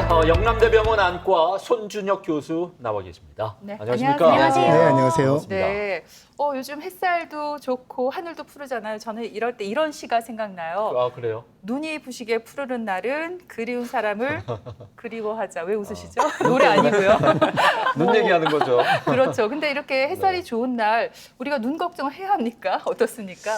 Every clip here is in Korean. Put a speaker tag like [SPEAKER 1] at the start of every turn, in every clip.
[SPEAKER 1] 영남대병원 안과 손준혁 교수 나와 계십니다.
[SPEAKER 2] 네,
[SPEAKER 1] 안녕하십니까?
[SPEAKER 2] 안녕하세요.
[SPEAKER 3] 네, 안녕하세요.
[SPEAKER 1] 반갑습니다.
[SPEAKER 2] 네. 요즘 햇살도 좋고 하늘도 푸르잖아요. 저는 이럴 때 이런 시가 생각나요.
[SPEAKER 1] 아, 그래요?
[SPEAKER 2] 눈이 부시게 푸르른 날은 그리운 사람을 그리워하자. 왜 웃으시죠? 노래 아니고요.
[SPEAKER 1] 눈 얘기하는 거죠.
[SPEAKER 2] 그렇죠. 근데 이렇게 햇살이
[SPEAKER 1] 네.
[SPEAKER 2] 좋은 날 우리가 눈 걱정을 해야 합니까? 어떻습니까?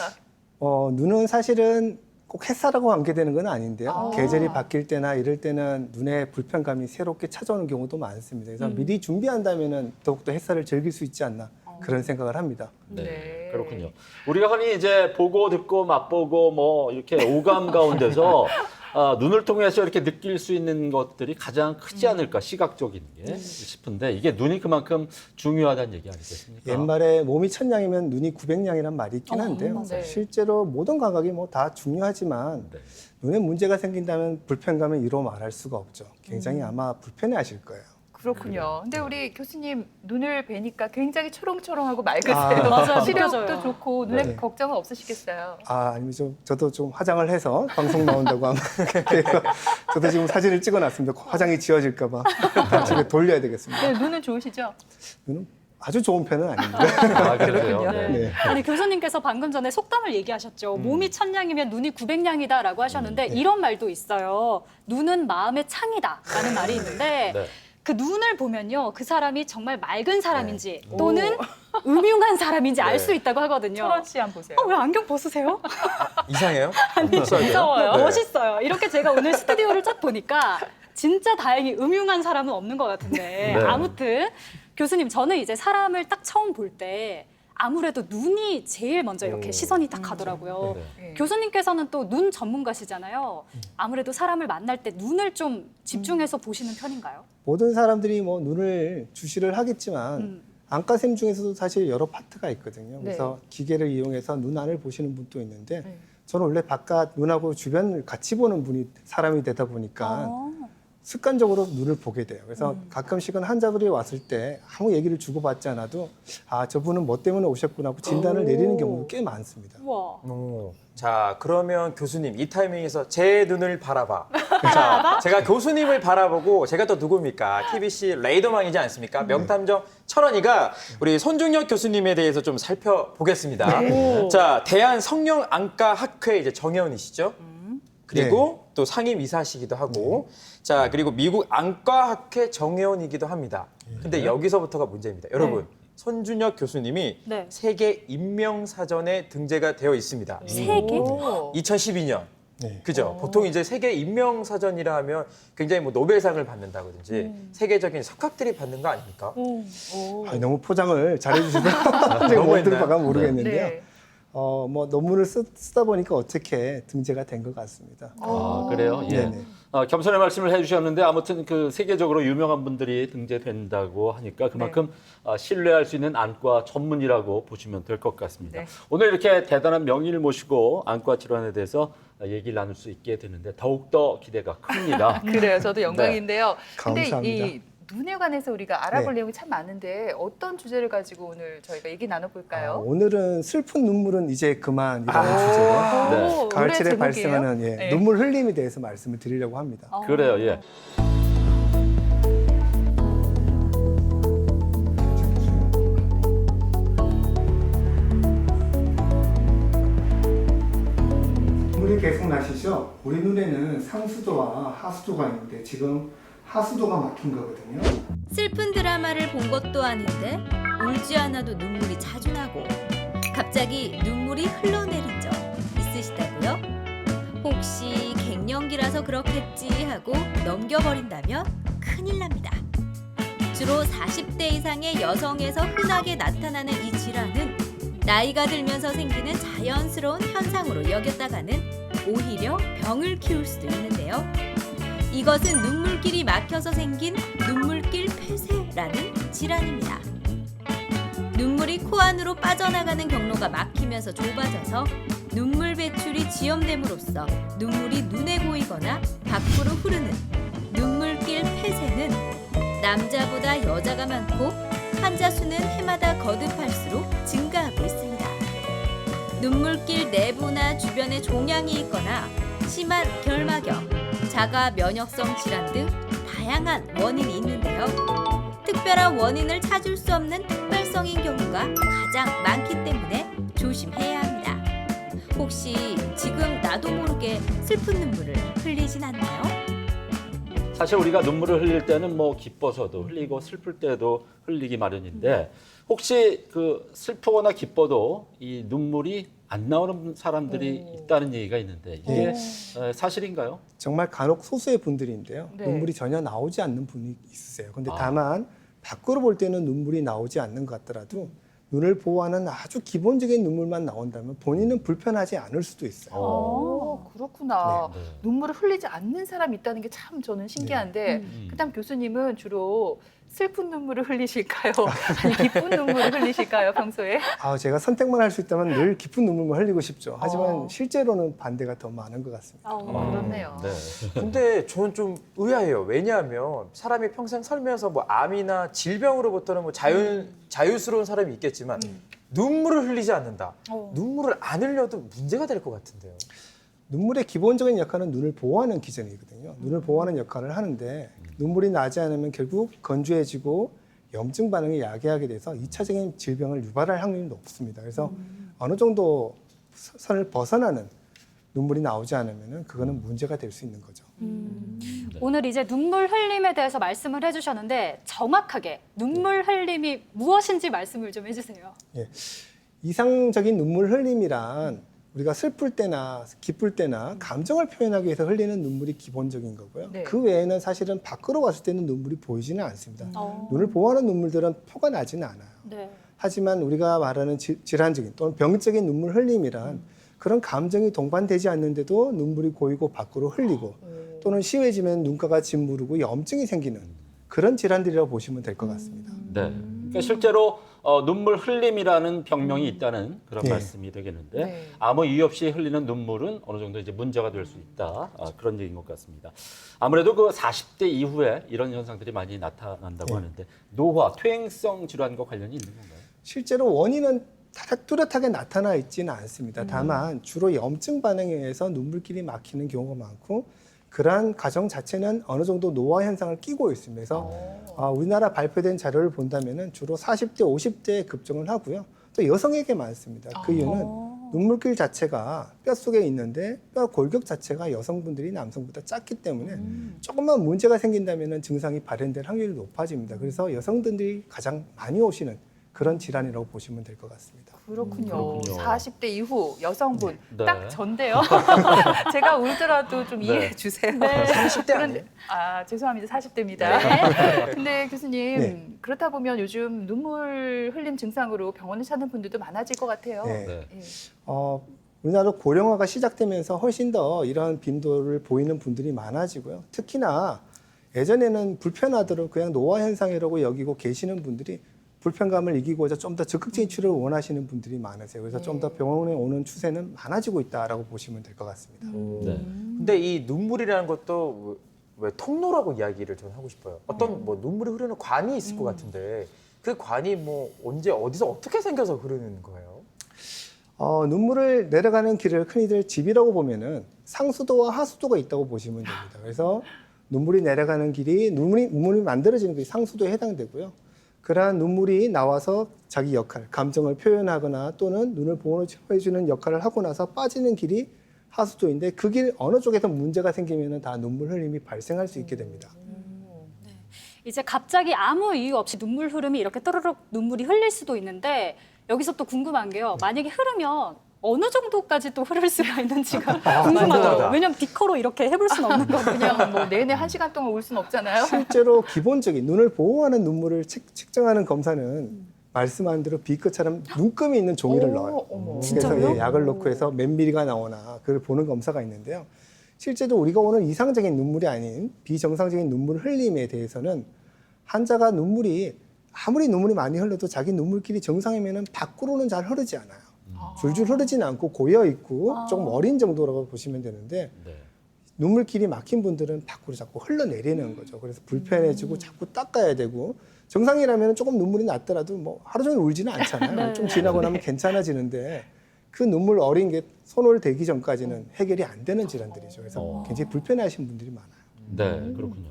[SPEAKER 3] 눈은 사실은 꼭 햇살하고 관계되는 건 아닌데요.
[SPEAKER 2] 아.
[SPEAKER 3] 계절이 바뀔 때나 이럴 때는 눈의 불편감이 새롭게 찾아오는 경우도 많습니다. 그래서 미리 준비한다면 더욱더 햇살을 즐길 수 있지 않나 그런 생각을 합니다.
[SPEAKER 1] 네, 그렇군요. 우리가 흔히 이제 보고 듣고 맛보고 뭐 이렇게 오감 가운데서 눈을 통해서 이렇게 느낄 수 있는 것들이 가장 크지 않을까 시각적인 게 싶은데 이게 눈이 그만큼 중요하다는 얘기 아니겠습니까?
[SPEAKER 3] 옛말에 몸이 천냥이면 눈이 900냥이란 말이 있긴 한데요.
[SPEAKER 2] 네.
[SPEAKER 3] 실제로 모든 감각이 뭐 다 중요하지만
[SPEAKER 1] 네.
[SPEAKER 3] 눈에 문제가 생긴다면 불편감을 이루 말할 수가 없죠. 굉장히 아마 불편해하실 거예요.
[SPEAKER 2] 그렇군요. 근데 우리 교수님 눈을 뵈니까 굉장히 초롱초롱하고 맑으세요.
[SPEAKER 3] 아,
[SPEAKER 2] 시력도
[SPEAKER 4] 맞아요.
[SPEAKER 2] 좋고 눈에
[SPEAKER 3] 네.
[SPEAKER 2] 걱정은 없으시겠어요.
[SPEAKER 3] 아니면 저도 좀 화장을 해서 방송 나온다고 하면 그래서 저도 지금 사진을 찍어놨습니다. 화장이 지워질까봐 집에 돌려야 되겠습니다.
[SPEAKER 2] 네, 눈은 좋으시죠?
[SPEAKER 3] 눈은 아주 좋은 편은 아닙니다.
[SPEAKER 1] 아,
[SPEAKER 2] 그렇군요.
[SPEAKER 1] 그러세요? 네.
[SPEAKER 3] 네.
[SPEAKER 4] 아니 교수님께서 방금 전에 속담을 얘기하셨죠. 몸이 천냥이면 눈이 900냥이다라고 하셨는데
[SPEAKER 3] 네.
[SPEAKER 4] 이런 말도 있어요. 눈은 마음의 창이다라는 말이 있는데
[SPEAKER 1] 네.
[SPEAKER 4] 그 눈을 보면요. 그 사람이 정말 맑은 사람인지 또는 음흉한 사람인지 알
[SPEAKER 1] 네.
[SPEAKER 4] 수 있다고 하거든요.
[SPEAKER 2] 철원 씨 한번 보세요.
[SPEAKER 4] 왜 안경 벗으세요?
[SPEAKER 5] 이상해요?
[SPEAKER 4] 무서워요.
[SPEAKER 5] 네.
[SPEAKER 4] 멋있어요. 이렇게 제가 오늘 스튜디오를 쫙 보니까 진짜 다행히 음흉한 사람은 없는 것 같은데
[SPEAKER 1] 네.
[SPEAKER 4] 아무튼 교수님 저는 이제 사람을 딱 처음 볼 때 아무래도 눈이 제일 먼저 이렇게 시선이 딱 가더라고요.
[SPEAKER 1] 네.
[SPEAKER 2] 네.
[SPEAKER 4] 교수님께서는 또 눈 전문가시잖아요. 아무래도 사람을 만날 때 눈을 좀 집중해서 보시는 편인가요?
[SPEAKER 3] 모든 사람들이 뭐 눈을 주시를 하겠지만 안과쌤 중에서도 사실 여러 파트가 있거든요. 그래서 기계를 이용해서 눈 안을 보시는 분도 있는데
[SPEAKER 2] 네.
[SPEAKER 3] 저는 원래 바깥 눈하고 주변을 같이 보는 분이 사람이 되다 보니까 습관적으로 눈을 보게 돼요. 그래서 가끔씩은 환자들이 왔을 때 아무 얘기를 주고받지 않아도 저분은 뭐 때문에 오셨구나 하고 진단을 내리는 경우도 꽤 많습니다.
[SPEAKER 4] 우와.
[SPEAKER 5] 자, 그러면 교수님 이 타이밍에서 제 눈을 바라봐. 자, 제가 교수님을 바라보고 제가 또 누굽니까? TBC 레이더망이지 않습니까? 명탐정 철원이가 우리 손중혁 교수님에 대해서 좀 살펴보겠습니다. 자, 대한성형안과학회 이제 정회원이시죠? 그리고 또 상임이사시기도 하고 자, 그리고 미국 안과학회 정회원이기도 합니다. 근데 여기서부터가 문제입니다. 여러분, 손준혁 교수님이
[SPEAKER 4] 네.
[SPEAKER 5] 세계 인명사전에 등재가 되어 있습니다.
[SPEAKER 4] 세계?
[SPEAKER 2] 오.
[SPEAKER 5] 2012년.
[SPEAKER 3] 네.
[SPEAKER 5] 그죠? 보통 이제 세계 인명사전이라 하면 굉장히 뭐 노벨상을 받는다든지 세계적인 석학들이 받는 거 아닙니까?
[SPEAKER 2] 오.
[SPEAKER 3] 너무 포장을 잘해주셔서 제가 못
[SPEAKER 5] 너무했나요?
[SPEAKER 3] 들어가 모르겠는데요.
[SPEAKER 2] 네.
[SPEAKER 3] 뭐 논문을 쓰다 보니까 어떻게 등재가 된 것 같습니다.
[SPEAKER 1] 아, 그래요? 예.
[SPEAKER 3] 네네.
[SPEAKER 1] 겸손의 말씀을 해주셨는데 아무튼 그 세계적으로 유명한 분들이 등재된다고 하니까 그만큼 신뢰할 수 있는 안과 전문이라고 보시면 될 것 같습니다.
[SPEAKER 2] 네.
[SPEAKER 1] 오늘 이렇게 대단한 명의를 모시고 안과 질환에 대해서 얘기를 나눌 수 있게 되는데 더욱더 기대가 큽니다.
[SPEAKER 2] 그래요. 저도 영광인데요. 근데
[SPEAKER 3] 감사합니다.
[SPEAKER 2] 이 눈에 관해서 우리가 알아볼
[SPEAKER 3] 네.
[SPEAKER 2] 내용이 참 많은데 어떤 주제를 가지고 오늘 저희가 얘기 나눠볼까요?
[SPEAKER 3] 오늘은 슬픈 눈물은 이제 그만이라는 주제로
[SPEAKER 1] 네.
[SPEAKER 2] 오,
[SPEAKER 3] 가을철에
[SPEAKER 2] 노래
[SPEAKER 3] 발생하는
[SPEAKER 2] 제목이에요? 네.
[SPEAKER 3] 눈물 흘림에 대해서 말씀을 드리려고 합니다.
[SPEAKER 1] 그래요, 예.
[SPEAKER 3] 눈물이 계속 나시죠? 우리 눈에는 상수도와 하수도가 있는데 지금 하수도가 막힌 거거든요.
[SPEAKER 6] 슬픈 드라마를 본 것도 아닌데 울지 않아도 눈물이 자주 나고 갑자기 눈물이 흘러내린 적 있으시다고요? 혹시 갱년기라서 그렇겠지 하고 넘겨버린다면 큰일 납니다. 주로 40대 이상의 여성에서 흔하게 나타나는 이 질환은 나이가 들면서 생기는 자연스러운 현상으로 여겼다가는 오히려 병을 키울 수도 있는데요. 이것은 눈물길이 막혀서 생긴 눈물길 폐쇄라는 질환입니다. 눈물이 코 안으로 빠져나가는 경로가 막히면서 좁아져서 눈물 배출이 지연됨으로써 눈물이 눈에 고이거나 밖으로 흐르는 눈물길 폐쇄는 남자보다 여자가 많고 환자 수는 해마다 거듭할수록 증가하고 있습니다. 눈물길 내부나 주변에 종양이 있거나 심한 결막염, 자가 면역성 질환 등 다양한 원인이 있는데요. 특별한 원인을 찾을 수 없는 특별성인 경우가 가장 많기 때문에 조심해야 합니다. 혹시 지금 나도 모르게 슬픈 눈물을 흘리진 않나요?
[SPEAKER 1] 사실 우리가 눈물을 흘릴 때는 뭐 기뻐서도 흘리고 슬플 때도 흘리기 마련인데 혹시 그 슬프거나 기뻐도 이 눈물이 안 나오는 사람들이 있다는 얘기가 있는데 이게 사실인가요?
[SPEAKER 3] 정말 간혹 소수의 분들인데요.
[SPEAKER 2] 네.
[SPEAKER 3] 눈물이 전혀 나오지 않는 분이 있으세요. 근데 다만 밖으로 볼 때는 눈물이 나오지 않는 것 같더라도 눈을 보호하는 아주 기본적인 눈물만 나온다면 본인은 불편하지 않을 수도 있어요.
[SPEAKER 2] 그렇구나.
[SPEAKER 1] 네.
[SPEAKER 2] 눈물을 흘리지 않는 사람이 있다는 게 참 저는 신기한데 그다음 교수님은 주로 슬픈 눈물을 흘리실까요? 아니 기쁜 눈물을 흘리실까요? 평소에?
[SPEAKER 3] 제가 선택만 할 수 있다면 늘 깊은 눈물만 흘리고 싶죠. 하지만
[SPEAKER 2] 어.
[SPEAKER 3] 실제로는 반대가 더 많은 것 같습니다.
[SPEAKER 2] 그렇네요.
[SPEAKER 1] 네.
[SPEAKER 5] 근데 저는 좀 의아해요. 왜냐하면 사람이 평생 살면서 뭐 암이나 질병으로부터는 뭐 자유스러운 사람이 있겠지만 눈물을 흘리지 않는다. 눈물을 안 흘려도 문제가 될 것 같은데요.
[SPEAKER 3] 눈물의 기본적인 역할은 눈을 보호하는 기전이거든요. 눈을 보호하는 역할을 하는데 눈물이 나지 않으면 결국 건조해지고 염증 반응이 야기하게 돼서 2차적인 질병을 유발할 확률이 높습니다. 그래서 어느 정도 선을 벗어나는 눈물이 나오지 않으면 그거는 문제가 될 수 있는 거죠.
[SPEAKER 4] 오늘 이제 눈물 흘림에 대해서 말씀을 해주셨는데 정확하게 눈물 흘림이 무엇인지 말씀을 좀 해주세요.
[SPEAKER 3] 이상적인 눈물 흘림이란 우리가 슬플 때나 기쁠 때나 감정을 표현하기 위해서 흘리는 눈물이 기본적인 거고요.
[SPEAKER 2] 네.
[SPEAKER 3] 그 외에는 사실은 밖으로 왔을 때는 눈물이 보이지는 않습니다. 눈을 보호하는 눈물들은 표가 나지는 않아요.
[SPEAKER 4] 네.
[SPEAKER 3] 하지만 우리가 말하는 질환적인 또는 병적인 눈물 흘림이란 그런 감정이 동반되지 않는데도 눈물이 고이고 밖으로 흘리고 또는 심해지면 눈가가 짓무르고 염증이 생기는 그런 질환들이라고 보시면 될 것 같습니다.
[SPEAKER 1] 네. 그러니까 실제로 눈물 흘림이라는 병명이 있다는 그런
[SPEAKER 3] 네.
[SPEAKER 1] 말씀이 되겠는데
[SPEAKER 2] 네.
[SPEAKER 1] 아무 이유 없이 흘리는 눈물은 어느 정도 이제 문제가 될 수 있다. 그런 얘기인 것 같습니다. 아무래도 그 40대 이후에 이런 현상들이 많이 나타난다고 하는데 노화, 퇴행성 질환과 관련이 있는 건가요?
[SPEAKER 3] 실제로 원인은 뚜렷하게 나타나 있지는 않습니다. 다만 주로 염증 반응에 의해서 눈물길이 막히는 경우가 많고 그러한 과정 자체는 어느 정도 노화 현상을 띠고 있습니다. 그래서 우리나라 발표된 자료를 본다면 주로 40대, 50대에 급증을 하고요. 또 여성에게 많습니다. 그 이유는 눈물길 자체가 뼛속에 있는데 뼈 골격 자체가 여성분들이 남성보다 작기 때문에 조금만 문제가 생긴다면 증상이 발현될 확률이 높아집니다. 그래서 여성분들이 가장 많이 오시는 그런 질환이라고 보시면 될 것 같습니다.
[SPEAKER 2] 그렇군요.
[SPEAKER 1] 그렇군요.
[SPEAKER 2] 40대 이후 여성분
[SPEAKER 1] 네.
[SPEAKER 2] 딱 전데요. 제가 울더라도 좀 이해해 주세요.
[SPEAKER 5] 30대 아니에요?
[SPEAKER 2] 죄송합니다. 40대입니다. 근데 교수님
[SPEAKER 3] 네.
[SPEAKER 2] 그렇다 보면 요즘 눈물 흘림 증상으로 병원을 찾는 분들도 많아질 것 같아요.
[SPEAKER 3] 네.
[SPEAKER 1] 네.
[SPEAKER 2] 예.
[SPEAKER 3] 우리나라 고령화가 시작되면서 훨씬 더 이런 빈도를 보이는 분들이 많아지고요. 특히나 예전에는 불편하도록 그냥 노화 현상이라고 여기고 계시는 분들이 불편감을 이기고자 좀 더 적극적인 치료를 원하시는 분들이 많으세요. 그래서 좀 더 병원에 오는 추세는 많아지고 있다라고 보시면 될 것 같습니다.
[SPEAKER 1] 네.
[SPEAKER 5] 근데 이 눈물이라는 것도 왜 통로라고 이야기를 저는 하고 싶어요. 어떤 뭐 눈물이 흐르는 관이 있을 것 같은데 그 관이 뭐 언제 어디서 어떻게 생겨서 흐르는 거예요?
[SPEAKER 3] 눈물을 내려가는 길을 흔히들 집이라고 보면은 상수도와 하수도가 있다고 보시면 됩니다. 그래서 눈물이 내려가는 길이 눈물이 만들어지는 게 상수도에 해당되고요. 그러한 눈물이 나와서 자기 역할, 감정을 표현하거나 또는 눈을 보호해주는 역할을 하고 나서 빠지는 길이 하수도인데 그 길 어느 쪽에서 문제가 생기면 다 눈물 흘림이 발생할 수 있게 됩니다.
[SPEAKER 4] 이제 갑자기 아무 이유 없이 눈물 흐름이 이렇게 또르륵 눈물이 흘릴 수도 있는데 여기서 또 궁금한 게요. 만약에 흐르면 어느 정도까지 또 흐를 수가 있는지가 궁금하더라고요.
[SPEAKER 5] 궁금하다.
[SPEAKER 4] 왜냐면 디커로 이렇게 해볼 수는 없는 거거든요.
[SPEAKER 2] 그냥 뭐 내내 1시간 동안 울 수는 없잖아요.
[SPEAKER 3] 실제로 기본적인 눈을 보호하는 눈물을 측정하는 검사는 말씀한 대로 비커처럼 눈금이 있는 종이를 넣어요.
[SPEAKER 2] 어머.
[SPEAKER 3] 그래서 약을 넣고 해서 몇 미리가 나오나 그걸 보는 검사가 있는데요. 실제로 우리가 오늘 이상적인 눈물이 아닌 비정상적인 눈물 흘림에 대해서는 환자가 아무리 눈물이 많이 흘러도 자기 눈물길이 정상이면 밖으로는 잘 흐르지 않아요. 줄줄 흐르지는 않고 고여 있고 조금 어린 정도라고 보시면 되는데
[SPEAKER 1] 네.
[SPEAKER 3] 눈물길이 막힌 분들은 밖으로 자꾸 흘러내리는 거죠. 그래서 불편해지고 자꾸 닦아야 되고 정상이라면 조금 눈물이 났더라도 뭐 하루 종일 울지는 않잖아요. 좀 지나고 나면 괜찮아지는데 그 눈물 어린 게 손을 대기 전까지는 해결이 안 되는 질환들이죠. 그래서 굉장히 불편해하시는 분들이 많아요.
[SPEAKER 1] 네, 그렇군요.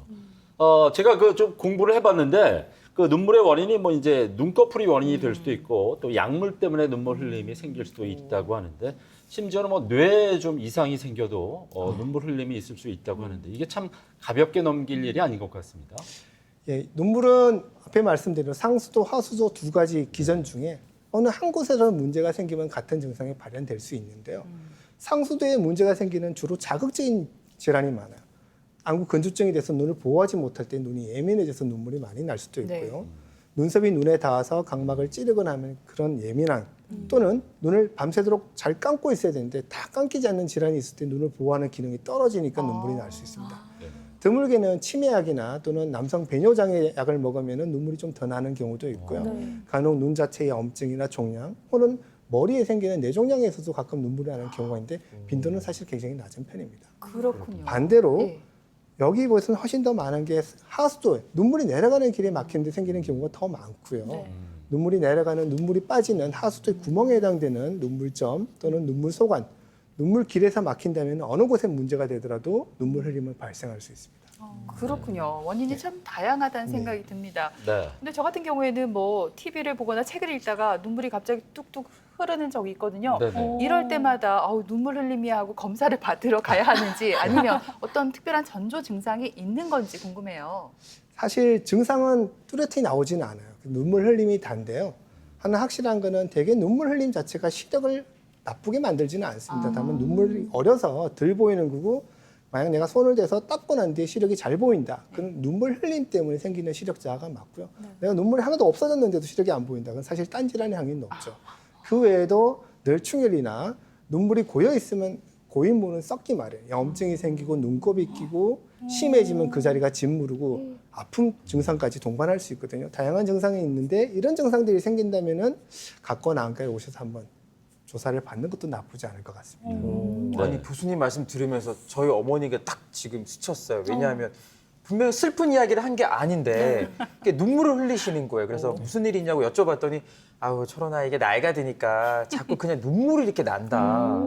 [SPEAKER 1] 제가 그 좀 공부를 해봤는데 그 눈물의 원인이 뭐 이제 눈꺼풀이 원인이 될 수도 있고 또 약물 때문에 눈물 흘림이 생길 수도 있다고 하는데 심지어는 뭐 뇌에 좀 이상이 생겨도 눈물 흘림이 있을 수 있다고 하는데 이게 참 가볍게 넘길 일이 아닌 것 같습니다.
[SPEAKER 3] 예, 눈물은 앞에 말씀드린 상수도, 하수도 두 가지 기전 중에 어느 한 곳에서 문제가 생기면 같은 증상이 발현될 수 있는데요. 상수도에 문제가 생기는 주로 자극적인 질환이 많아요. 안구 건조증이 돼서 눈을 보호하지 못할 때 눈이 예민해져서 눈물이 많이 날 수도 있고요. 눈썹이 눈에 닿아서 각막을 찌르거나 하면 그런 예민한 또는 눈을 밤새도록 잘 감고 있어야 되는데 다 감기지 않는 질환이 있을 때 눈을 보호하는 기능이 떨어지니까 눈물이 날 수 있습니다. 드물게는 치매약이나 또는 남성 배뇨장애 약을 먹으면 눈물이 좀 더 나는 경우도 있고요. 간혹 눈 자체의 염증이나 종양 또는 머리에 생기는 뇌종양에서도 가끔 눈물이 나는 경우가 있는데 빈도는 사실 굉장히 낮은 편입니다.
[SPEAKER 2] 그렇군요.
[SPEAKER 3] 반대로
[SPEAKER 2] 네.
[SPEAKER 3] 여기 보시면 훨씬 더 많은 게 하수도에 눈물이 내려가는 길에 막히는데 생기는 경우가 더 많고요. 눈물이 내려가는 눈물이 빠지는 하수도의 구멍에 해당되는 눈물점 또는 눈물소관, 눈물길에서 막힌다면 어느 곳에 문제가 되더라도 눈물 흘림은 발생할 수 있습니다.
[SPEAKER 2] 그렇군요. 원인이 참 다양하다는 생각이 듭니다.
[SPEAKER 1] 네.
[SPEAKER 2] 근데 저 같은 경우에는 뭐 TV를 보거나 책을 읽다가 눈물이 갑자기 뚝뚝 흐르는 적이 있거든요.
[SPEAKER 1] 네네.
[SPEAKER 2] 이럴 때마다 눈물 흘림이 하고 검사를 받으러 가야 하는지 아니면 어떤 특별한 전조 증상이 있는 건지 궁금해요.
[SPEAKER 3] 사실 증상은 뚜렷이 나오지는 않아요. 눈물 흘림이 단데요. 하나 확실한 거는 대개 눈물 흘림 자체가 시력을 나쁘게 만들지는 않습니다. 다만 눈물이 어려서 덜 보이는 거고 만약 내가 손을 대서 닦고 난 뒤에 시력이 잘 보인다. 그럼 눈물 흘림 때문에 생기는 시력 저하가 맞고요. 내가 눈물이 하나도 없어졌는데도 시력이 안 보인다. 그건 사실 딴질환의 확률이 높죠. 그 외에도 뇌충혈이나 눈물이 고여 있으면 고인물은 썩기 마련. 염증이 생기고 눈곱이 끼고 심해지면 그 자리가 짓무르고 아픈 증상까지 동반할 수 있거든요. 다양한 증상이 있는데 이런 증상들이 생긴다면은 갖고 안과에 오셔서 한번 조사를 받는 것도 나쁘지 않을 것 같습니다.
[SPEAKER 5] 아니 교수님 말씀 들으면서 저희 어머니가 딱 지금 스쳤어요. 왜냐하면 분명히 슬픈 이야기를 한 게 아닌데 이렇게 눈물을 흘리시는 거예요. 그래서 무슨 일이 있냐고 여쭤봤더니 아우 저런 아이가 나이가 드니까 자꾸 그냥 눈물이 이렇게 난다.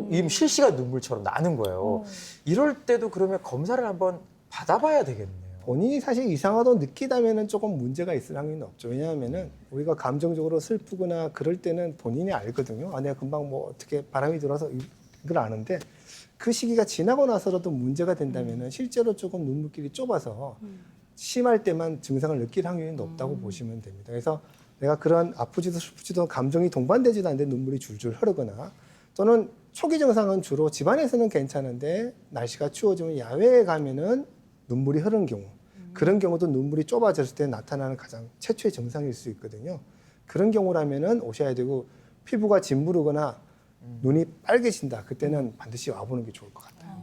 [SPEAKER 5] 이 실시간 눈물처럼 나는 거예요. 이럴 때도 그러면 검사를 한번 받아봐야 되겠네요.
[SPEAKER 3] 본인이 사실 이상하다고 느끼다면은 조금 문제가 있을 확률은 없죠. 왜냐하면은 우리가 감정적으로 슬프거나 그럴 때는 본인이 알거든요. 아, 내가 금방 뭐 어떻게 바람이 들어서 이걸 아는데 그 시기가 지나고 나서라도 문제가 된다면은 실제로 조금 눈물길이 좁아서 심할 때만 증상을 느낄 확률이 높다고 보시면 됩니다. 그래서 내가 그런 아프지도 슬프지도 감정이 동반되지도 않는데 눈물이 줄줄 흐르거나 또는 초기 증상은 주로 집안에서는 괜찮은데 날씨가 추워지면 야외에 가면은 눈물이 흐르는 경우 그런 경우도 눈물이 좁아졌을 때 나타나는 가장 최초의 증상일 수 있거든요. 그런 경우라면은 오셔야 되고 피부가 짓무르거나 눈이 빨개진다. 그때는 반드시 와보는 게 좋을 것 같아요.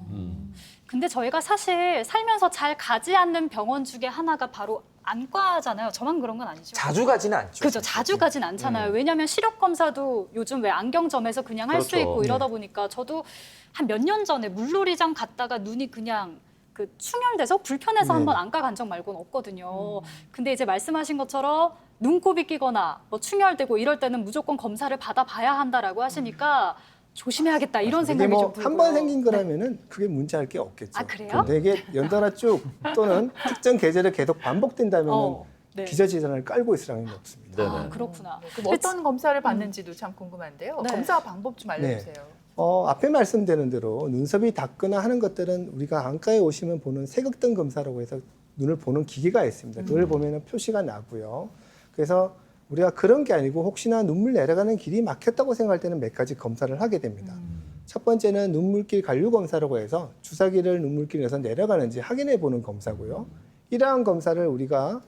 [SPEAKER 4] 근데 저희가 사실 살면서 잘 가지 않는 병원 중에 하나가 바로 안과잖아요. 저만 그런 건 아니죠.
[SPEAKER 5] 자주 가지는 않죠.
[SPEAKER 4] 그죠. 자주 가진 않잖아요. 왜냐하면 시력 검사도 요즘 왜 안경점에서 그냥 할 수
[SPEAKER 1] 그렇죠.
[SPEAKER 4] 있고 이러다 보니까 저도 한 몇 년 전에 물놀이장 갔다가 눈이 그냥 그 충혈돼서 불편해서 한번 안과 간 적 말고는 없거든요. 근데 이제 말씀하신 것처럼 눈곱이 끼거나 뭐 충혈되고 이럴 때는 무조건 검사를 받아봐야 한다라고 하시니까 조심해야겠다 이런
[SPEAKER 3] 이게
[SPEAKER 4] 생각이 좀
[SPEAKER 3] 뭐
[SPEAKER 4] 들고요.
[SPEAKER 3] 한 번 생긴 거라면은 그게 문제할 게 없겠죠.
[SPEAKER 4] 아, 그래요?
[SPEAKER 3] 근데 이게 연달아 쭉 또는 특정 계절에 계속 반복된다면은
[SPEAKER 4] 네.
[SPEAKER 3] 기저질환을 깔고 있을 확률이 높습니다.
[SPEAKER 1] 네네.
[SPEAKER 4] 아, 그렇구나.
[SPEAKER 2] 그럼 어떤 검사를 받는지도 참 궁금한데요.
[SPEAKER 4] 네.
[SPEAKER 2] 검사 방법 좀 알려주세요.
[SPEAKER 3] 앞에 말씀드린 대로 눈썹이 닿거나 하는 것들은 우리가 안과에 오시면 보는 색흑등 검사라고 해서 눈을 보는 기계가 있습니다. 그걸 보면은 표시가 나고요. 그래서 우리가 그런 게 아니고 혹시나 눈물 내려가는 길이 막혔다고 생각할 때는 몇 가지 검사를 하게 됩니다. 첫 번째는 눈물길 관류 검사라고 해서 주사기를 눈물길에서 내려가는지 확인해 보는 검사고요. 이러한 검사를 우리가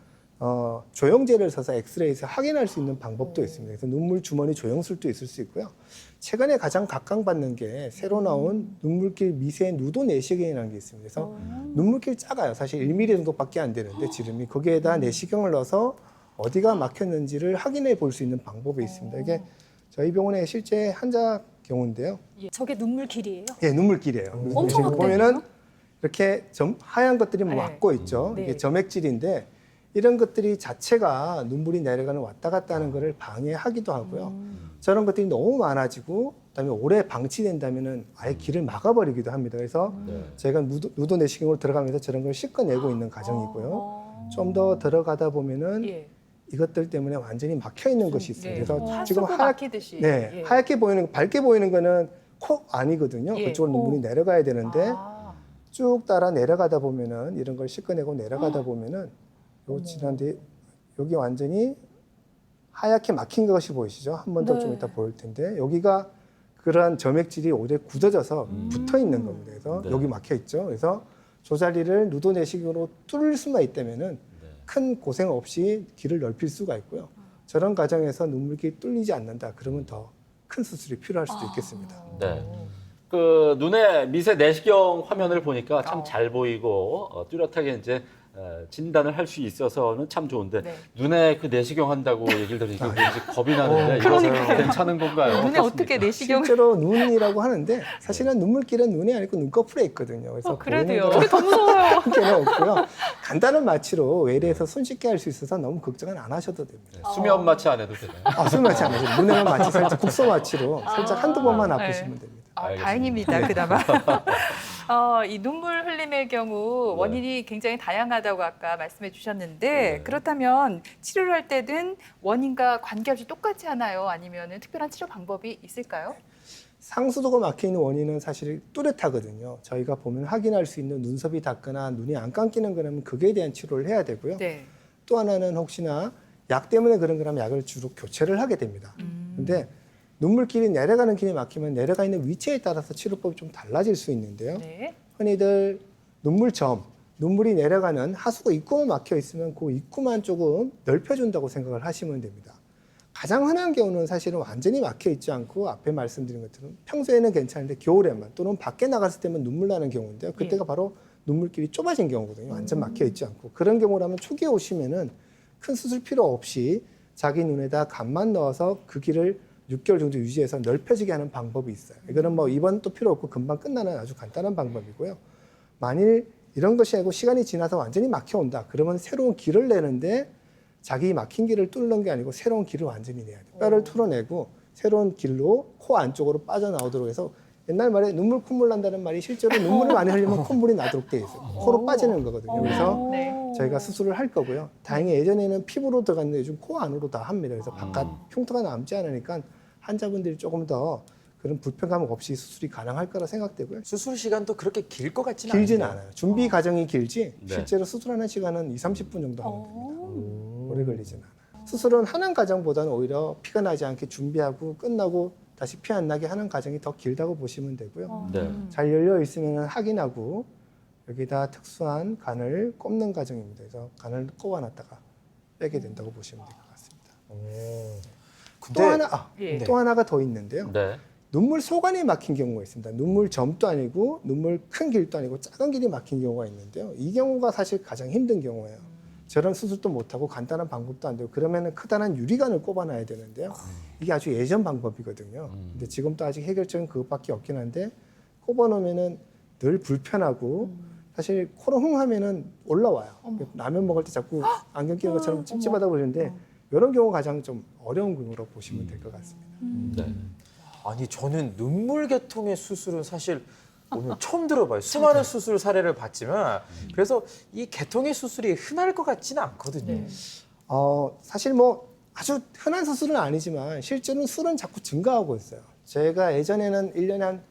[SPEAKER 3] 조영제를 써서 엑스레이에서 확인할 수 있는 방법도 있습니다. 그래서 눈물 주머니 조영술도 있을 수 있고요. 최근에 가장 각광받는 게 새로 나온 눈물길 미세 누도 내시경이라는 게 있습니다. 그래서 눈물길 작아요. 사실 1mm 정도밖에 안 되는데 지름이 거기에다 내시경을 넣어서 어디가 막혔는지를 확인해 볼 수 있는 방법이 있습니다. 이게 저희 병원의 실제 환자 경우인데요.
[SPEAKER 4] 예, 저게 눈물길이에요.
[SPEAKER 3] 예, 눈물길이에요.
[SPEAKER 4] 엄청
[SPEAKER 3] 지금
[SPEAKER 4] 확대되네요.
[SPEAKER 3] 보면은 이렇게 하얀 것들이
[SPEAKER 2] 네.
[SPEAKER 3] 막고 있죠.
[SPEAKER 4] 네.
[SPEAKER 3] 이게 점액질인데 이런 것들이 자체가 눈물이 내려가는 왔다 갔다 하는 것을 방해하기도 하고요. 저런 것들이 너무 많아지고 그다음에 오래 방치된다면은 아예 길을 막아버리기도 합니다. 그래서
[SPEAKER 1] 네.
[SPEAKER 3] 제가 누도 내시경으로 들어가면서 저런 걸 씻어내고 있는 과정이고요. 좀 더 들어가다 보면은
[SPEAKER 2] 예.
[SPEAKER 3] 이것들 때문에 완전히 막혀 있는 것이 있어요.
[SPEAKER 2] 네.
[SPEAKER 3] 그래서 지금
[SPEAKER 2] 하얗게
[SPEAKER 3] 하얗게
[SPEAKER 2] 막히듯이.
[SPEAKER 3] 네,
[SPEAKER 2] 예.
[SPEAKER 3] 하얗게 보이는 밝게 보이는 거는 코 아니거든요.
[SPEAKER 2] 예.
[SPEAKER 3] 그쪽으로 눈물이 내려가야 되는데
[SPEAKER 2] 아.
[SPEAKER 3] 쭉 따라 내려가다 보면은 이런 걸 씻어내고 내려가다 보면은 요 지난데 여기 완전히 하얗게 막힌 것이 보이시죠? 한 번 더 좀
[SPEAKER 2] 네.
[SPEAKER 3] 이따 보일 텐데 여기가 그러한 점액질이 오래 굳어져서 붙어 있는 겁니다. 그래서
[SPEAKER 1] 네.
[SPEAKER 3] 여기 막혀 있죠. 그래서 저 자리를 누도 내시경으로 뚫을 수만 있다면은 큰 고생 없이 길을 넓힐 수가 있고요. 저런 과정에서 눈물길이 뚫리지 않는다. 그러면 더 큰 수술이 필요할 수도 있겠습니다.
[SPEAKER 1] 네. 그 눈의 미세 내시경 화면을 보니까 참 잘 보이고 뚜렷하게 이제 진단을 할 수 있어서는 참 좋은데
[SPEAKER 2] 네.
[SPEAKER 1] 눈에 그 내시경 한다고 얘기를 들으니까 왠지 겁이 나는데 이거
[SPEAKER 2] 그러니까요.
[SPEAKER 1] 괜찮은 건가요?
[SPEAKER 2] 눈에
[SPEAKER 1] 어떻습니까?
[SPEAKER 2] 어떻게 내시경을
[SPEAKER 3] 실제로 눈이라고 하는데 사실은 눈물길은 눈이 아니고 눈꺼풀에 있거든요. 그래서
[SPEAKER 2] 그래도요.
[SPEAKER 3] 보이는
[SPEAKER 2] 그게 더 무서워요.
[SPEAKER 3] 게는 없고요. 간단한 마취로 외래에서 손쉽게 할 수 있어서 너무 걱정은 안 하셔도 됩니다.
[SPEAKER 1] 네, 수면 마취 안 해도 되나요?
[SPEAKER 3] 아, 술 마취 안 하죠. 눈에만 마취 살짝 국소 마취로 살짝 한두 번만
[SPEAKER 2] 네.
[SPEAKER 3] 아프시면 됩니다.
[SPEAKER 2] 아,
[SPEAKER 1] 알겠습니다.
[SPEAKER 2] 다행입니다. 그나마. 이 눈물 흘림의 경우 원인이 굉장히 다양하다고 아까 말씀해 주셨는데
[SPEAKER 1] 네.
[SPEAKER 2] 그렇다면 치료를 할 때는 원인과 관계없이 똑같지 않아요? 아니면 특별한 치료 방법이 있을까요?
[SPEAKER 3] 상수도가 막혀 있는 원인은 사실 뚜렷하거든요. 저희가 보면 확인할 수 있는 눈썹이 닿거나 눈이 안 감기는 거라면 그거에 대한 치료를 해야 되고요.
[SPEAKER 2] 네.
[SPEAKER 3] 또 하나는 혹시나 약 때문에 그런 거라면 약을 주로 교체를 하게 됩니다. 근데 눈물길이 내려가는 길이 막히면 내려가 있는 위치에 따라서 치료법이 좀 달라질 수 있는데요.
[SPEAKER 2] 네.
[SPEAKER 3] 흔히들 눈물점, 눈물이 내려가는 하수구 입구만 막혀 있으면 그 입구만 조금 넓혀준다고 생각을 하시면 됩니다. 가장 흔한 경우는 사실은 완전히 막혀 있지 않고 앞에 말씀드린 것처럼 평소에는 괜찮은데 겨울에만 또는 밖에 나갔을 때만 눈물 나는 경우인데요. 그때가 바로 눈물길이 좁아진 경우거든요. 완전 막혀 있지 않고. 그런 경우라면 초기에 오시면은 큰 수술 필요 없이 자기 눈에다 감만 넣어서 그 길을 6개월 정도 유지해서 넓혀지게 하는 방법이 있어요. 이거는 뭐 입원도 필요 없고 금방 끝나는 아주 간단한 방법이고요. 만일 이런 것이 아니고 시간이 지나서 완전히 막혀온다. 그러면 새로운 길을 내는데 자기 막힌 길을 뚫는 게 아니고 새로운 길을 완전히 내야 돼요. 뼈를 뚫어내고 새로운 길로 코 안쪽으로 빠져나오도록 해서 옛날 말에 눈물 콧물 난다는 말이 실제로 눈물을 많이 흘리면 콧물이 나도록 돼 있어요. 코로 빠지는 거거든요. 그래서
[SPEAKER 2] 네.
[SPEAKER 3] 저희가 수술을 할 거고요. 다행히 예전에는 피부로 들어갔는데 요즘 코 안으로 다 합니다. 그래서 바깥 흉터가 남지 않으니까 환자분들이 조금 더 그런 불편감 없이 수술이 가능할 거라 생각되고요.
[SPEAKER 5] 수술 시간도 그렇게 길 것 같지는
[SPEAKER 3] 길지는
[SPEAKER 5] 않아요.
[SPEAKER 3] 않아요. 준비 과정이 길지
[SPEAKER 1] 네.
[SPEAKER 3] 실제로 수술하는 시간은 20-30분 정도 하면 됩니다. 오래 걸리지는 않아요. 수술은 하는 과정보다는 오히려 피가 나지 않게 준비하고 끝나고 다시 피 안 나게 하는 과정이 더 길다고 보시면 되고요.
[SPEAKER 1] 네.
[SPEAKER 3] 잘 열려 있으면 확인하고 여기다 특수한 간을 꼽는 과정입니다. 그래서 간을 꼽아놨다가 빼게 된다고 보시면 될 것 같습니다.
[SPEAKER 5] 근데
[SPEAKER 3] 또 하나,
[SPEAKER 2] 예.
[SPEAKER 3] 또 하나가 더 있는데요.
[SPEAKER 1] 네.
[SPEAKER 3] 눈물 소관이 막힌 경우가 있습니다. 눈물 점도 아니고 눈물 큰 길도 아니고 작은 길이 막힌 경우가 있는데요. 이 경우가 사실 가장 힘든 경우예요. 저런 수술도 못하고 간단한 방법도 안 되고 그러면 크다란 유리관을 꼽아놔야 되는데요. 이게 아주 예전 방법이거든요. 근데 지금도 아직 해결책은 그것밖에 없긴 한데 꼽아놓으면은 늘 불편하고 사실 코로 흥 하면은 올라와요. 라면 먹을 때 자꾸 안경 끼는 것처럼 찝찝하다 보이는데 이런 경우가 가장 좀 어려운 경우로 보시면 될 것 같습니다.
[SPEAKER 1] 네.
[SPEAKER 5] 아니 저는 눈물 계통의 수술은 사실 오늘 처음 들어봐요. 수많은 수술 사례를 봤지만 그래서 이 계통의 수술이 흔할 것 같지는 않거든요.
[SPEAKER 2] 네.
[SPEAKER 3] 사실 뭐 아주 흔한 수술은 아니지만 실제로는 술은 자꾸 증가하고 있어요. 제가 예전에는 1년에 한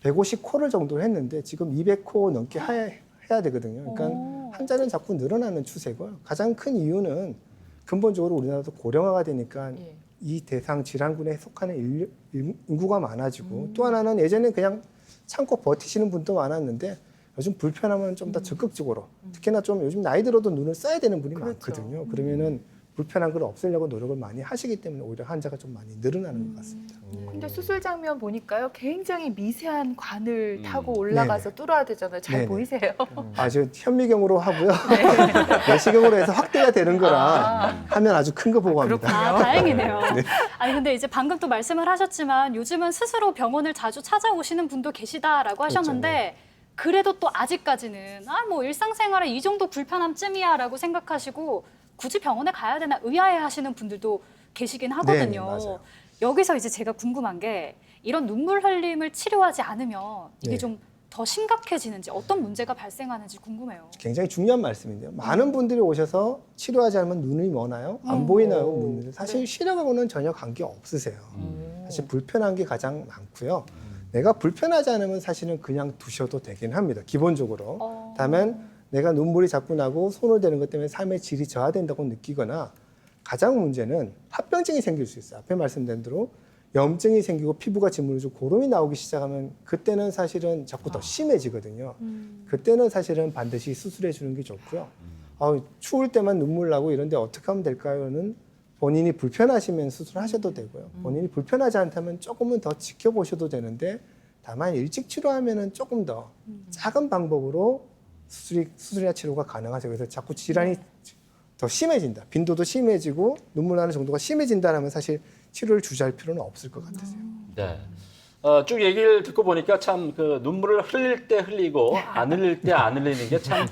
[SPEAKER 3] 150코를 정도 했는데 지금 200코 넘게 해야 되거든요. 그러니까 환자는 자꾸 늘어나는 추세고요. 가장 큰 이유는 근본적으로 우리나라도 고령화가 되니까
[SPEAKER 2] 예.
[SPEAKER 3] 이 대상 질환군에 속하는 인구가 많아지고 또 하나는 예전에 그냥 참고 버티시는 분도 많았는데 요즘 불편하면 좀 더 적극적으로 특히나 좀 요즘 나이 들어도 눈을 써야 되는 분이 많거든요. 그러면은 불편한 걸 없애려고 노력을 많이 하시기 때문에 오히려 환자가 좀 많이 늘어나는 것 같습니다.
[SPEAKER 2] 근데 수술 장면 보니까요, 굉장히 미세한 관을 타고 올라가서 뚫어야 되잖아요. 잘
[SPEAKER 3] 네네.
[SPEAKER 2] 보이세요?
[SPEAKER 3] 아주 현미경으로 하고요. 내시경으로 해서 확대가 되는 거라 하면 아주 큰 거 보고 합니다.
[SPEAKER 4] 아, 다행이네요. 아니 근데 이제 방금 또 말씀을 하셨지만 요즘은 스스로 병원을 자주 찾아오시는 분도 계시다라고 하셨는데 그래도 또 아직까지는 뭐 일상생활에 이 정도 불편함쯤이야라고 생각하시고 굳이 병원에 가야 되나 의아해하시는 분들도 계시긴 하거든요.
[SPEAKER 3] 맞아요.
[SPEAKER 4] 여기서 이제 제가 궁금한 게 이런 눈물 흘림을 치료하지 않으면 이게
[SPEAKER 3] 네.
[SPEAKER 4] 좀 더 심각해지는지 어떤 문제가 발생하는지 궁금해요.
[SPEAKER 3] 굉장히 중요한 말씀인데요. 많은 분들이 오셔서 치료하지 않으면 눈이 머나요? 안 보이나요? 묻는데 사실 시력하고는 전혀 관계 없으세요. 사실 불편한 게 가장 많고요. 내가 불편하지 않으면 사실은 그냥 두셔도 되긴 합니다. 기본적으로. 다만 내가 눈물이 자꾸 나고 손을 대는 것 때문에 삶의 질이 저하된다고 느끼거나 가장 문제는 합병증이 생길 수 있어요. 앞에 말씀드린 대로 염증이 생기고 피부가 짓무르지고 고름이 나오기 시작하면 그때는 사실은 자꾸 더 심해지거든요. 그때는 사실은 반드시 수술해 주는 게 좋고요. 추울 때만 눈물 나고 이런데 어떻게 하면 될까요?는 본인이 불편하시면 수술하셔도 되고요. 본인이 불편하지 않다면 조금은 더 지켜보셔도 되는데 다만 일찍 치료하면은 조금 더 작은 방법으로 수술이나 치료가 가능하죠. 그래서 자꾸 질환이 더 심해진다. 빈도도 심해지고 눈물 나는 정도가 심해진다면 사실 치료를 주저할 필요는 없을 것 같으세요.
[SPEAKER 1] 네. 쭉 얘기를 듣고 보니까 참 그 눈물을 흘릴 때 흘리고 안 흘릴 때 안 흘리는 게 참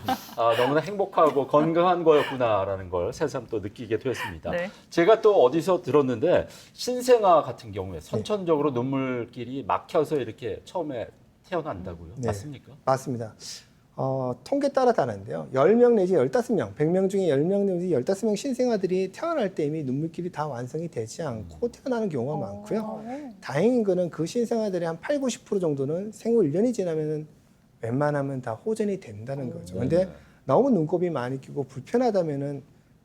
[SPEAKER 1] 너무나 행복하고 건강한 거였구나라는 걸 새삼 또 느끼게 됐습니다.
[SPEAKER 2] 네.
[SPEAKER 1] 제가 또 어디서 들었는데 신생아 같은 경우에 선천적으로 눈물길이 막혀서 이렇게 처음에 태어난다고요.
[SPEAKER 3] 네.
[SPEAKER 1] 맞습니까?
[SPEAKER 3] 맞습니다. 통계 따라 다른데요. 10명 내지 15명, 100명 중에 10명 내지 15명 신생아들이 태어날 때 이미 눈물길이 다 완성이 되지 않고 태어나는 경우가 많고요. 다행인 거는 그 신생아들의 한 8, 90% 정도는 생후 1년이 지나면 웬만하면 다 호전이 된다는 거죠. 근데 너무 눈곱이 많이 끼고 불편하다면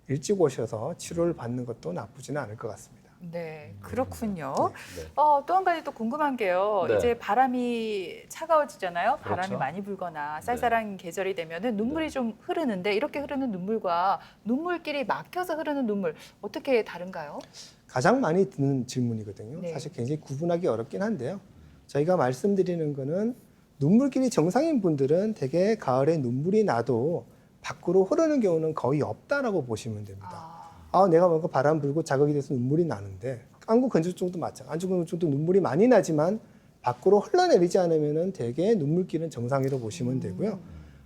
[SPEAKER 3] 일찍 오셔서 치료를 받는 것도 나쁘지는 않을 것 같습니다.
[SPEAKER 2] 네, 그렇군요.
[SPEAKER 1] 네.
[SPEAKER 2] 또 한 가지 또 궁금한 게요.
[SPEAKER 1] 네.
[SPEAKER 2] 이제 바람이 차가워지잖아요. 바람이
[SPEAKER 1] 그렇죠.
[SPEAKER 2] 많이 불거나 쌀쌀한 계절이 되면은 눈물이 좀 흐르는데 이렇게 흐르는 눈물과 눈물길이 막혀서 흐르는 눈물 어떻게 다른가요?
[SPEAKER 3] 가장 많이 듣는 질문이거든요.
[SPEAKER 2] 네.
[SPEAKER 3] 사실 굉장히 구분하기 어렵긴 한데요. 저희가 말씀드리는 거는 눈물길이 정상인 분들은 대개 가을에 눈물이 나도 밖으로 흐르는 경우는 거의 없다라고 보시면 됩니다. 내가 뭔가 바람 불고 자극이 돼서 눈물이 나는데 안구 건조증도 마찬가지. 안구 건조증도 눈물이 많이 나지만 밖으로 흘러내리지 않으면은 대개 눈물길은 정상이라고 보시면 되고요.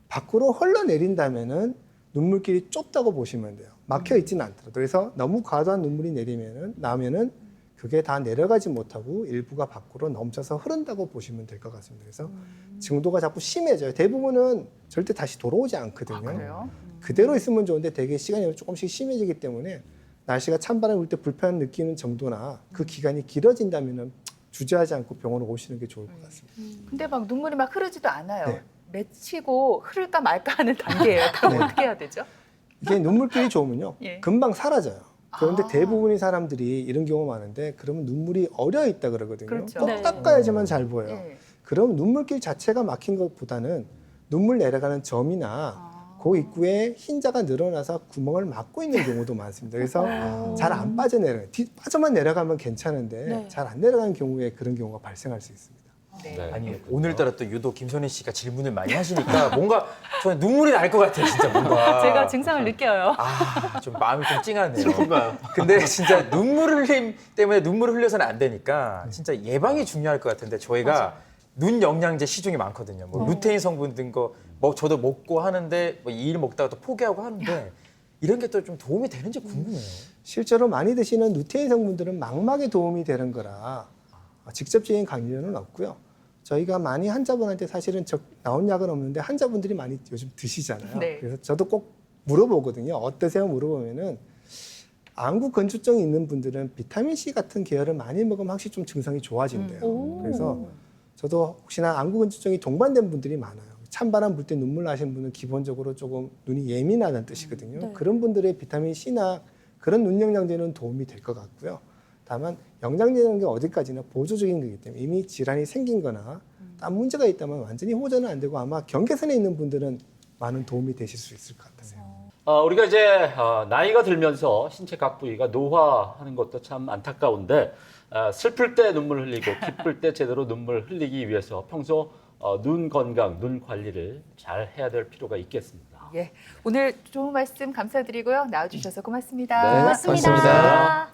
[SPEAKER 3] 밖으로 흘러내린다면은 눈물길이 좁다고 보시면 돼요. 막혀 있지는 않더라도. 그래서 너무 과도한 눈물이 나면은 그게 다 내려가지 못하고 일부가 밖으로 넘쳐서 흐른다고 보시면 될 것 같습니다. 그래서 정도가 자꾸 심해져요. 대부분은 절대 다시 돌아오지 않거든요.
[SPEAKER 2] 그래요?
[SPEAKER 3] 그대로 있으면 좋은데 되게 시간이 조금씩 심해지기 때문에 날씨가 찬바람 불 때 불편 느끼는 정도나 그 기간이 길어진다면 주저하지 않고 병원으로 오시는 게 좋을 것 같습니다.
[SPEAKER 2] 근데 막 눈물이 막 흐르지도 않아요.
[SPEAKER 3] 네.
[SPEAKER 2] 맺히고 흐를까 말까 하는 단계예요. 그럼
[SPEAKER 3] 네.
[SPEAKER 2] 어떻게 해야 되죠?
[SPEAKER 3] 이게 눈물길이 좋으면요.
[SPEAKER 2] 예.
[SPEAKER 3] 금방 사라져요. 그런데
[SPEAKER 2] 아.
[SPEAKER 3] 대부분의 사람들이 이런 경우가 많은데 그러면 눈물이 어려 있다 그러거든요.
[SPEAKER 2] 그렇죠.
[SPEAKER 3] 꼭
[SPEAKER 4] 네.
[SPEAKER 3] 닦아야지만 잘 보여요.
[SPEAKER 2] 예.
[SPEAKER 3] 그럼 눈물길 자체가 막힌 것보다는 눈물 내려가는 점이나 그 입구에 흰자가 늘어나서 구멍을 막고 있는 경우도 많습니다. 그래서 잘 안 빠져내려요. 빠져만 내려가면 괜찮은데
[SPEAKER 4] 네.
[SPEAKER 3] 잘 안 내려가는 경우에 그런 경우가 발생할 수 있습니다.
[SPEAKER 2] 네.
[SPEAKER 1] 네.
[SPEAKER 5] 아니 오늘따라 또 유독 김선희 씨가 질문을 많이 하시니까 뭔가 저는 눈물이 날 것 같아요, 진짜 뭔가.
[SPEAKER 2] 제가 증상을 느껴요.
[SPEAKER 5] 좀 마음이 좀 찡하네요. 근데 진짜 눈물 흘림 때문에 눈물을 흘려서는 안 되니까 진짜 예방이 중요할 것 같은데 저희가 눈 영양제 시중에 많거든요. 뭐 루테인 성분 든 거 저도 먹고 하는데 뭐 2일 먹다가 또 포기하고 하는데 이런 게 또 좀 도움이 되는지 궁금해요.
[SPEAKER 3] 실제로 많이 드시는 루테인 성분들은 망막에 도움이 되는 거라 직접적인 관련은 없고요. 저희가 많이 환자분한테 사실은 나온 약은 없는데 환자분들이 많이 요즘 드시잖아요.
[SPEAKER 2] 네.
[SPEAKER 3] 그래서 저도 꼭 물어보거든요. 어떠세요? 물어보면은 안구 건조증이 있는 분들은 비타민 C 같은 계열을 많이 먹으면 확실히 좀 증상이 좋아진대요. 그래서 저도 혹시나 안구 건조증이 동반된 분들이 많아요. 찬바람 불 때 눈물 나시는 분은 기본적으로 조금 눈이 예민하다는 뜻이거든요.
[SPEAKER 4] 네.
[SPEAKER 3] 그런 분들의 비타민 C나 그런 눈 영양제는 도움이 될 것 같고요. 다만 영양제라는 게 어디까지나 보조적인 거기 때문에 이미 질환이 생긴 거나 딴 문제가 있다면 완전히 호전은 안 되고 아마 경계선에 있는 분들은 많은 도움이 되실 수 있을 것 같으세요.
[SPEAKER 1] 우리가 이제 나이가 들면서 신체 각 부위가 노화하는 것도 참 안타까운데 슬플 때 눈물 흘리고 기쁠 때 제대로 눈물 흘리기 위해서 평소 눈 건강, 눈 관리를 잘 해야 될 필요가 있겠습니다.
[SPEAKER 2] 예. 오늘 좋은 말씀 감사드리고요. 나와주셔서 고맙습니다.
[SPEAKER 1] 네,
[SPEAKER 4] 고맙습니다.
[SPEAKER 1] 고맙습니다.